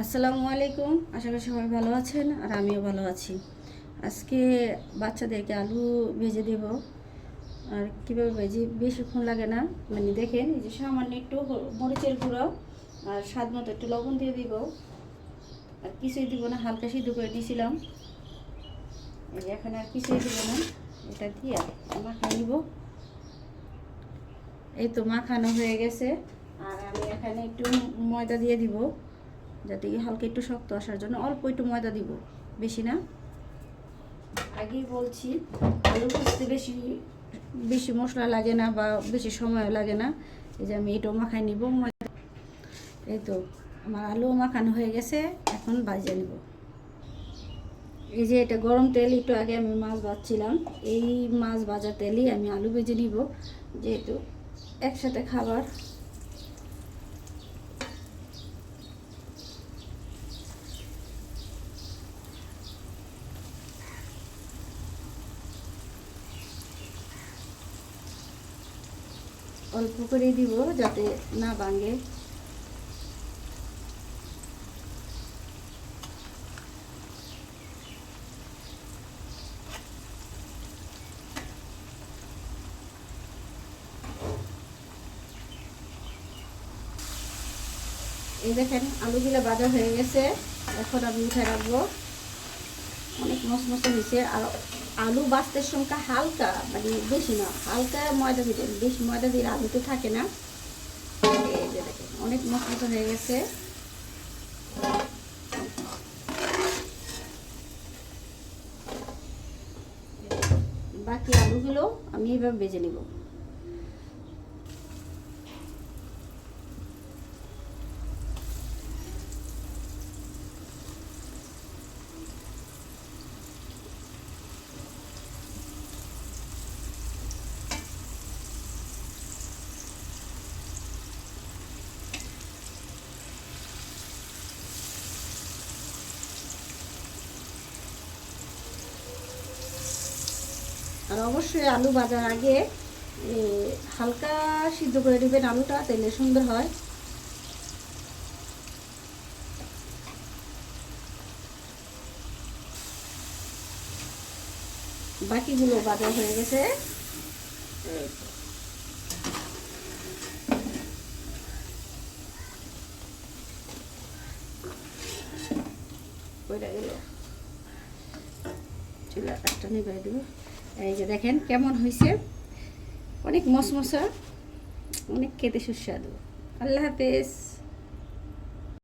আসসালামু আলাইকুম। আশা করি সবাই ভালো আছেন আর আমিও ভালো আছি। আজকে বাচ্চাদেরকে আলু ভেজে দেব। আর কীভাবে ভেজে, বেশিক্ষণ লাগে না। মানে দেখেন, এই যে সামান্য একটু মরিচের গুঁড়ো আর স্বাদ মতো একটু লবণ দিয়ে দিব। আর কিছুই দিব না, হালকা সিদ্ধ করে দিয়েছিলাম। এই যে এখানে আর কিছুই দিব না, এটা দিয়ে মাখিয়ে নিব। এই তো মাখানো হয়ে গেছে। আর আমি এখানে একটু ময়দা দিয়ে দিব, যাতে হালকা একটু শক্ত আসার জন্য অল্প একটু ময়দা দিব, বেশি না। আগেই বলছি, আলু ভাজতে বেশি বেশি মশলা লাগে না বা বেশি সময় লাগে না। এই যে আমি এটাও মাখাই নিব ময়দা। এই তো আমার আলু মাখানো হয়ে গেছে, এখন ভাজে নিব। এই যে এটা গরম তেল, একটু আগে আমি মাছ ভাজছিলাম, এই মাছ ভাজা তেলই আমি আলু ভেজে নিব, যেহেতু একসাথে খাবার। অল্প করে দিব যাতে না ভাঙে। এই দেখেন আলুগুলো ভাজা হয়ে গেছে, এখন আমি উঠে রাখবো। অনেক মশমশে হয়েছে। আর আলু ভাজতে সংখ্যা হালকা, মানে বেশি না, হালকা ময়দা দিবেন, বেশি ময়দা দিলে আলু তো থাকে না। এই যে দেখেন অনেক মশমশে হয়ে গেছে। বাকি আলুগুলো আমি এভাবে ভেজে নিব। আর অবশ্যই আলু ভাজার আগে হালকা সিদ্ধ করে নেবেন আলুটা, তাহলে সুন্দর হয়। বাকিগুলো ভাজা হয়ে গেছে। কইরা গেল, চুলা একটা নিভাই দেব। এই যে দেখেন কেমন হয়েছে, অনেক মশমশা, অনেক খেতে সুস্বাদু। আল্লাহ হাফেজ।